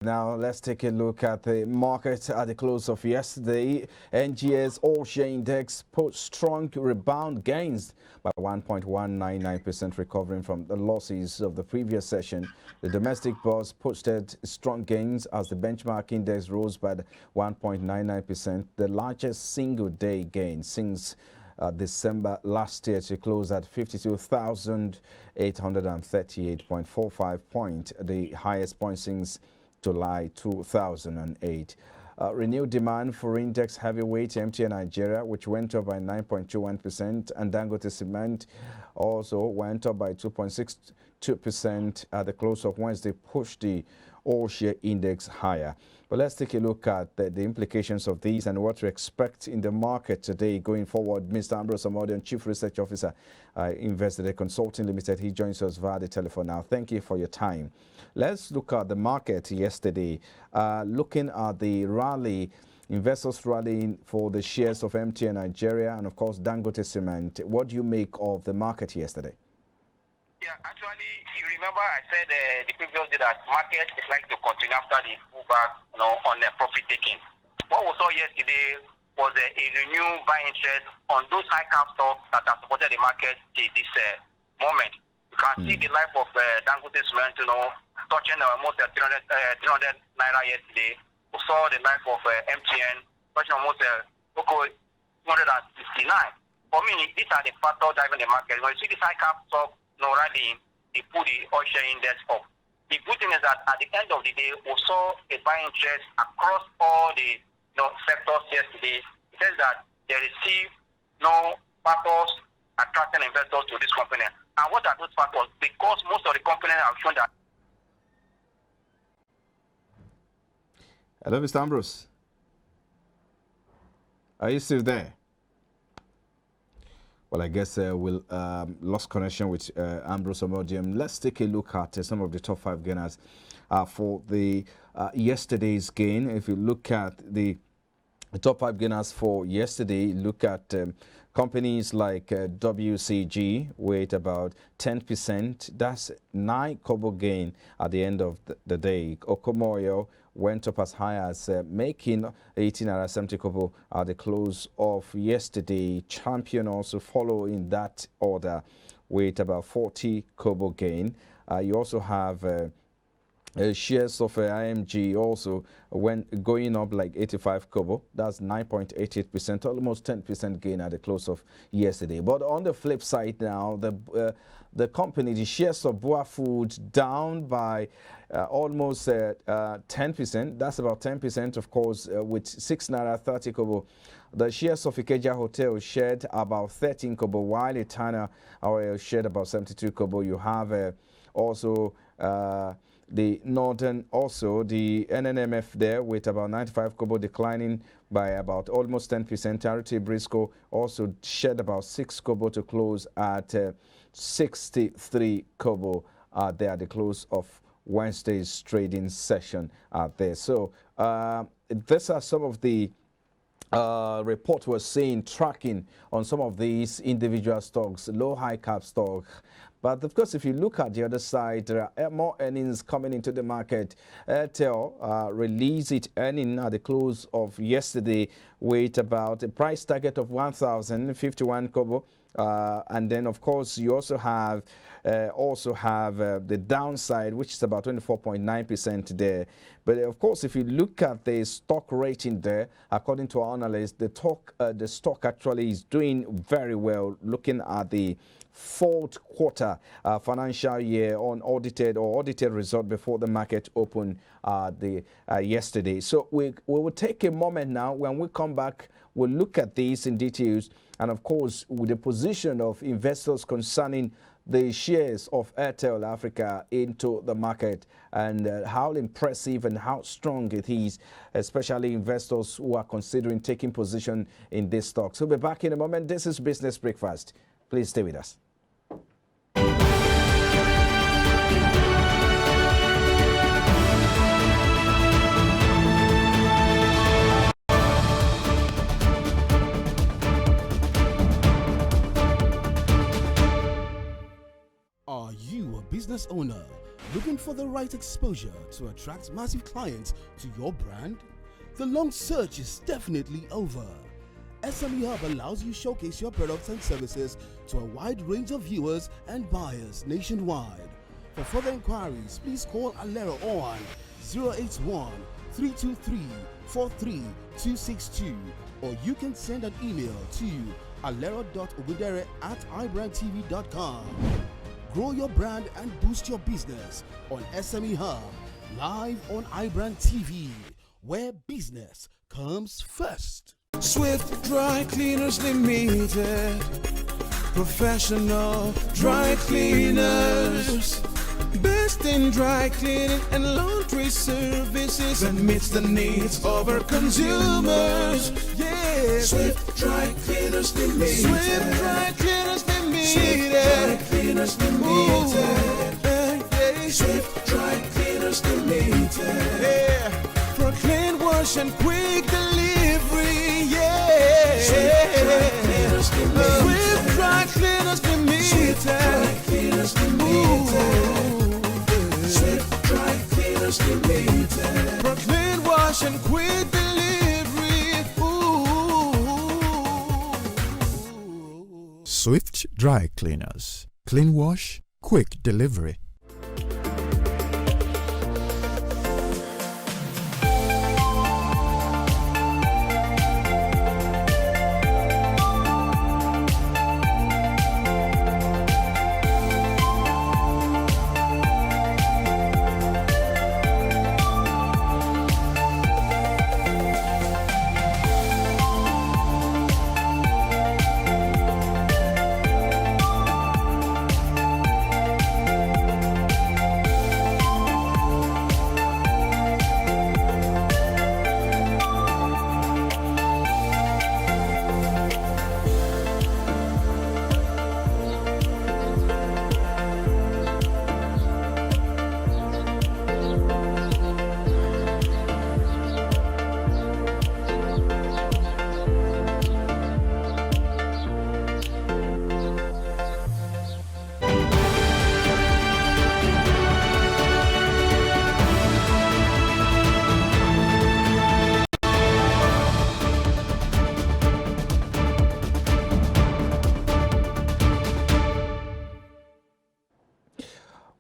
Now, let's take a look at the market at the close of yesterday. NGS All-Share Index put strong rebound gains by 1.199%, recovering from the losses of the previous session. The domestic bourse posted strong gains as the benchmark index rose by 1.99%, the largest single-day gain since December last year, to close at 52,838.45 points, the highest point since July 2008. Renewed demand for index heavyweight MTNN Nigeria, which went up by 9.21%, and Dangote Cement also went up by 2.62% at the close of Wednesday, pushed the all-share index higher. But let's take a look at the implications of these and what to expect in the market today going forward. Mr. Ambrose Amodian, Chief Research Officer, Invested Consulting Limited, he joins us via the telephone now. Thank you for your time. Let's look at the market yesterday. Looking at the rally, investors rallying for the shares of MTN Nigeria and, of course, Dangote Cement. What do you make of the market yesterday? Yeah, actually, you remember I said the previous day that market is like to continue after the pullback, on the profit taking. What we saw yesterday was a renewed buying interest on those high cap stocks that have supported the market till this moment. You can see the life of Dangote Cement, touching almost 300 naira yesterday. We saw the life of MTN touching almost 269. For me, these are the factors driving the market. When you see this high cap stock rallying, they put the all-share index up. The good thing is that at the end of the day, we saw a buying interest across all the sectors yesterday. It says that there is still no factors attracting investors to this company. And what are those factors? Because most of the companies have shown that. Hello, Mr. Ambrose. Are you still there? Well, I guess we'll lost connection with Ambrose Amodium. Let's take a look at some of the top 5 gainers for the yesterday's gain. If you look at the top 5 gainers for yesterday, look at companies like WCG with about 10%. That's 9 kobo gain at the end of the day. Okomoyo went up as high as making 18.70 kobo at the close of yesterday. Champion also follow in that order with about 40 kobo gain. You also have shares of IMG also went going up like 85 kobo. That's 9.88%, almost 10% gain at the close of yesterday. But on the flip side now, the company, the shares of Boa Foods down by almost 10%. That's about 10%, of course, with 6 naira 30 kobo. The shares of Ikeja Hotel shared about 13 kobo, while Etana Oil shared about 72 kobo. You have also the Northern, also the NNMF there with about 95 kobo, declining by about almost 10%. Charity Briscoe also shared about 6 kobo to close at 63 kobo there at the close of Wednesday's trading session out there. So these are some of the report was saying, tracking on some of these individual stocks, low high cap stock. But of course, if you look at the other side, there are more earnings coming into the market. Airtel released its earning at the close of yesterday with about a price target of 1,051 kobo. And then, of course, you also have the downside, which is about 24.9% there. But of course, if you look at the stock rating there, according to our analysts, the stock actually is doing very well. Looking at the fourth quarter financial year on audited result before the market opened yesterday. So we will take a moment now. When we come back, we'll look at these in details, and of course with the position of investors concerning the shares of Airtel Africa into the market, and how impressive and how strong it is, especially investors who are considering taking position in this stock. So we'll be back in a moment. This is Business Breakfast. Please stay with us. Are you a business owner Looking for the right exposure to attract massive clients to your brand? The long search is definitely over. SME Hub allows you showcase your products and services to a wide range of viewers and buyers nationwide. For further inquiries, please call Alero on 081 323 43262, or you can send an email to alero.ogudere@ibrandtv.com. Grow your brand and boost your business on SME Hub, live on iBrandTV, where business comes first. Swift Dry Cleaners Limited, professional dry cleaners, best in dry cleaning and laundry services that meets the needs of our consumers. Yeah, Swift Dry Cleaners Limited. Swift Dry Cleaners Limited. Swift Dry Cleaners Limited. Swift Dry Cleaners Limited. Yeah, for clean wash and quick delivery. Yeah, Swift Dry Cleaners Limited. Swift Dry Cleaners Limited. Swift Dry Cleaners Limited. Swift Dry Cleaners Limited. For clean wash and quick delivery. Swift Dry Cleaners. Clean wash, quick delivery.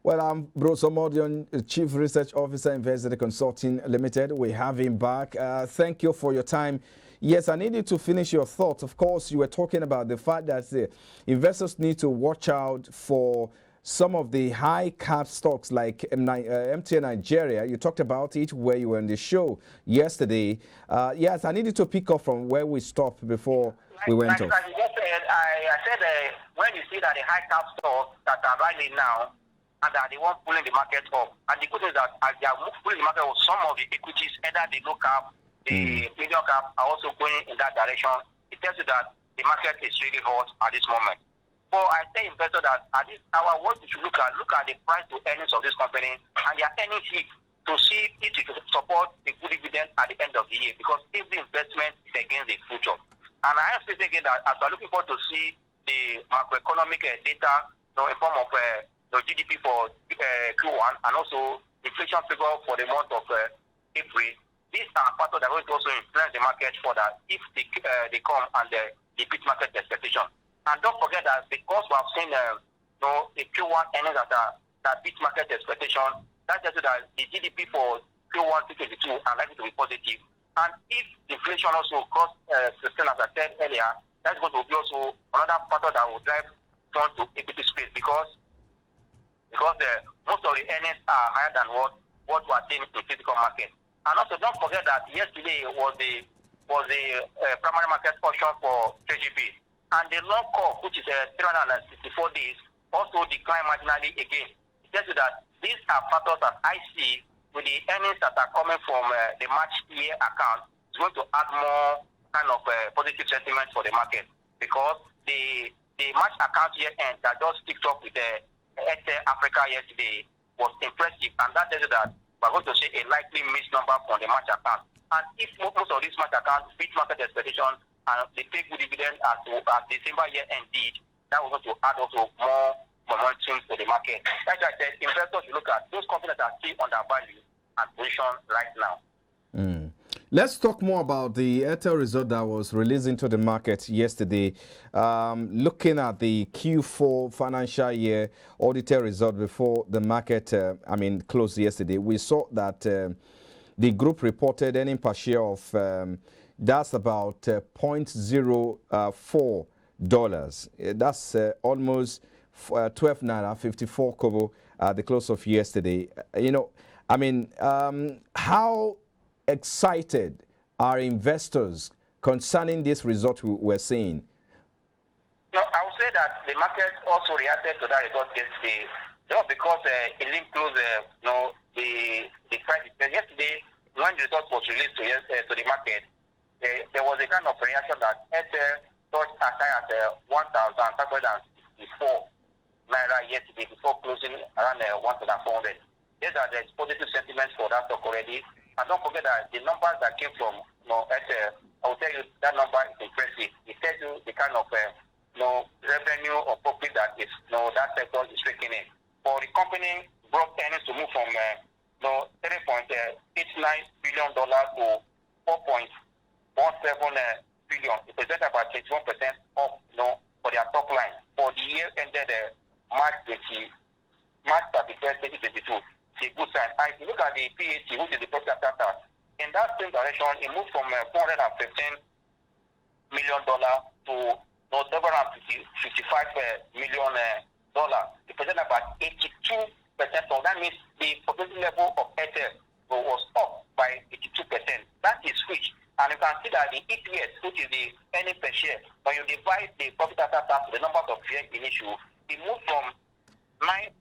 Well, I'm Bruce Omodion, Chief Research Officer, Investor Consulting Limited. We have him back. Thank you for your time. Yes, I needed to finish your thoughts. Of course, you were talking about the fact that the investors need to watch out for some of the high cap stocks like MTN Nigeria. You talked about it where you were on the show yesterday. Yes, I needed to pick up from where we stopped before we went off. Like you just said, I said when you see that the high cap stocks that are rising now, and that they want pulling the market up. And the good news is that as they are pulling the market up, some of the equities, either the low cap, the medium cap, are also going in that direction. It tells you that the market is really hot at this moment. But I tell investors that at this hour, what you should look at the price to earnings of this company and their earnings hit to see if it will support the good dividend at the end of the year, because if the investment is against the future. And I have to say again that as we're looking forward to see the macroeconomic data, in form of the GDP for Q1 and also inflation figure for the month of April, these are factors that are going to also influence the market for that if they come and they beat market expectation. And don't forget that because we have seen the Q1 earnings that beat market expectation, that tells you that the GDP for Q1 2022 are likely to be positive. And if inflation also costs sustain, as I said earlier, that's going to be also another factor that will drive funds to equity space because most of the earnings are higher than what we are seeing in the physical market. And also, don't forget that yesterday was the primary market auction for KGB. And the long call, which is 364 days, also declined marginally again. It tells you that these are factors that I see with the earnings that are coming from the March year account. It's going to add more kind of positive sentiment for the market, because the March account year end that just ticked up with the Africa yesterday was impressive, and that tells you that we're going to see a likely missed number from the March account. And if most of these March accounts beat market expectation and they take good dividend as December year end did, that was going to add also more momentum to the market. Like I said, investors should look at those companies that are still undervalued and position right now. Let's talk more about the Airtel result that was released into the market yesterday. Looking at the Q4 financial year audited result before the market, closed yesterday, we saw that the group reported earning per share of that's about $0.04. That's almost 12 naira 54 kobo at the close of yesterday. How excited are investors concerning this result we're seeing? No, I would say that the market also reacted to that result yesterday, just because it linked to the price. Yesterday, when the result was released to the market, there was a kind of reaction that Airtel touched as high as 1,564 naira yesterday before closing around 1,400. There's positive sentiments for that stock already. And don't forget that the numbers that came from Airtel, I will tell you that number is impressive. It tells you the kind of revenue or profit that is that sector is raking in. For the company, brought earnings to move from $3.89 billion to $4.17 billion. It presents about 21% up for their top line. For the year ended March 31st, 2022. It's a good sign. And if you look at the PAT, which is the profit after tax, in that same direction, it moved from $415 million to $755 million. It presents about 82%. So that means the profitability level of Airtel was up by 82%. That is huge. And you can see that the EPS, which is the earning per share, when you divide the profit after tax, the number of shares in issue, it moved from 9.0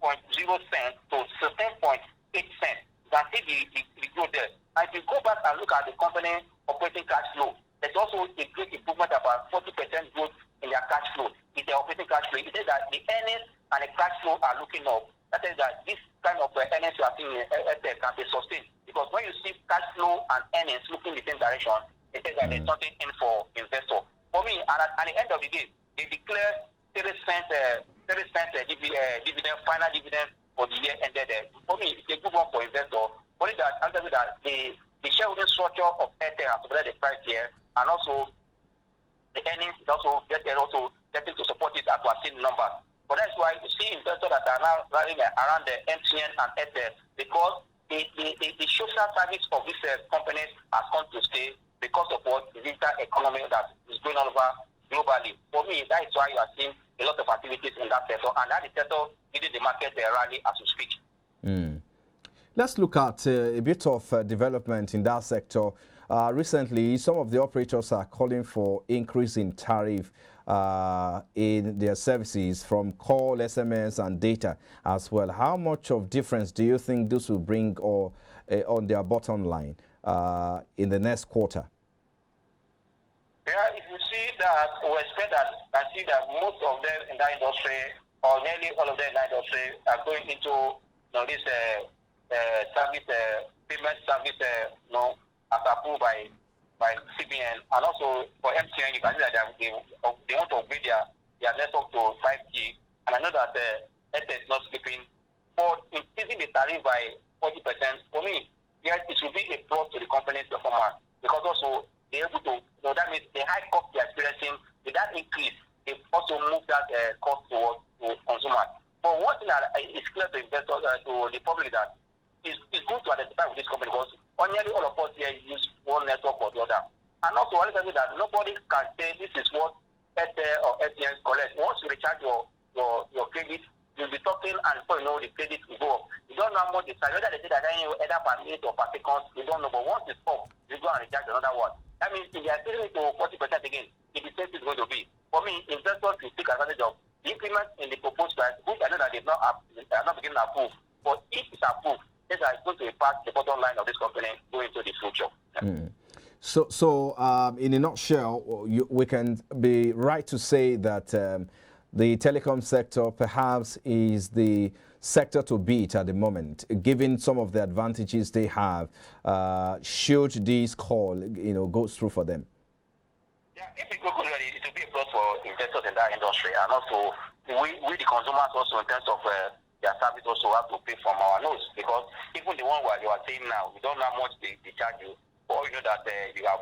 cents to 16.8 cents. You can see the growth there. And if you go back and look at the company operating cash flow, there's also a great improvement, about 40% growth in their cash flow. It's their operating cash flow. It says that the earnings and the cash flow are looking up. That is that this kind of earnings you are seeing in Airtel can be sustained. Because when you see cash flow and earnings looking in the same direction, it says that there's something in for investor. For me, at the end of the day, they declare 30 cents dividend, final dividend for the year ended. For me, it's a good one for investor. Only that, after that, the shareholding structure of Airtel has supported the price here, and also the earnings is also getting to support it as we are seeing numbers. But that's why you see investors that are now running around the MTNN and Airtel, because the social service of these companies has come to stay because of what the digital economy that is going on over globally. For me, that is why you are seeing a lot of activities in that sector, and that is sector leading the market rally as we speak. Let's look at a bit of development in that sector. Recently, some of the operators are calling for increase in tariff in their services from call, SMS, and data as well. How much of difference do you think this will bring on their bottom line in the next quarter? Yeah, if you see that, we expect that, I see that most of them in that industry, or nearly all of them in that industry, are going into this payment service, as approved by CBN, and also for MTN, you can see that they want to upgrade their network to 5G, and I know that Airtel is not sleeping, but increasing the tariff by 40%, for me, yes, it should be a plus to the company's performance, because also they're able to, that means the high cost they're experiencing, with that increase, they also move that cost towards consumers. But one thing that is clear to investors, to the public, that it's good to identify with this company, because nearly all of us here use one network or the other. And also, I tell you that nobody can say this is what Airtel or MTN collect. Once you recharge your credit, you'll be talking, and before you know, the credit will go up. You don't know how much it's whether they say that either per minute or per second, you don't know. But once it's up, you go and recharge another one. That means if they are selling it to 40% again, it is same is going to be. For me, investors will take advantage of the increment in the proposed price, which I know that they are not beginning to approve. But if it's approved, this is going to impact the bottom line of this company going into the future. So in a nutshell, we can be right to say that the telecom sector perhaps is the sector to beat at the moment, given some of the advantages they have, should this call goes through for them. Yeah, if it goes through, it will be a plus for investors in that industry, and also we the consumers also in terms of their service also have to pay from our nose, because even the one where you are saying now, we don't know how much they charge you, or you know that you have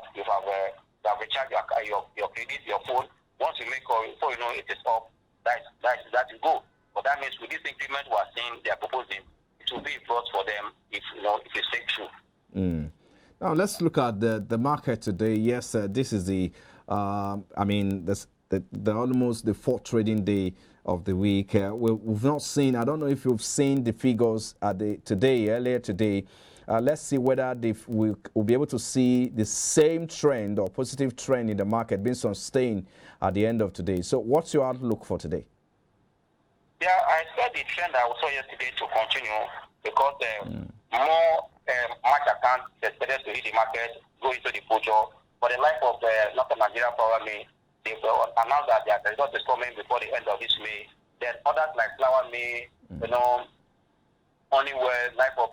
recharged your credit, your phone. Once you make call, before you know it is up, that is go. But that means with this increment we are saying they are proposing, it will be a plus for them if it's take true. Now let's look at the market today. Yes, this is the almost the fourth trading day of the week. We've not seen. I don't know if you've seen the figures earlier today. Let's see whether we'll be able to see the same trend or positive trend in the market being sustained at the end of today. So, what's your outlook for today? Yeah, I expect the trend I saw yesterday to continue, because more match accounts expected to hit the market, go into the future. For the life of Northern Nigeria Power May, they've announced that their result is coming before the end of this May. Then others like Flower May, Honeywell, life of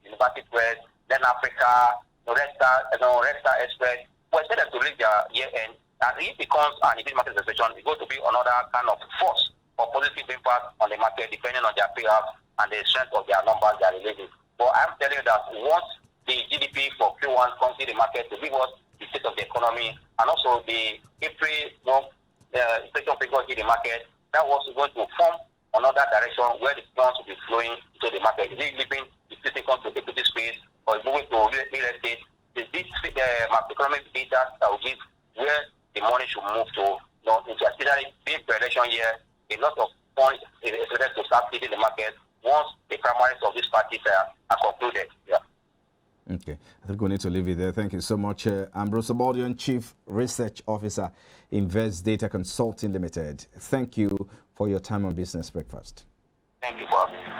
University West, then Africa, Red Star Express, we're expected to reach their year end. And if it becomes an immediate market situation, it's going to be another kind of force or positive impact on the market, depending on their payouts and the strength of their numbers they are releasing. But I'm telling you that once the GDP for Q1 comes to the market to give us the state of the economy, and also the April inflation figures in the market, that was going to form another direction where the funds will be flowing to the market. Is it leaving the fixed income to equity space, or is moving to real estate? Is this macroeconomic data that will give where the money should move to? Especially being pre-election year, a lot of funds is expected to start hitting the market once the primaries of these parties are concluded. Yeah. Okay, I think we need to leave it there. Thank you so much, Ambrose Obodian, Chief Research Officer, Invest Data Consulting Limited. Thank you for your time on Business Breakfast. Thank you for having me.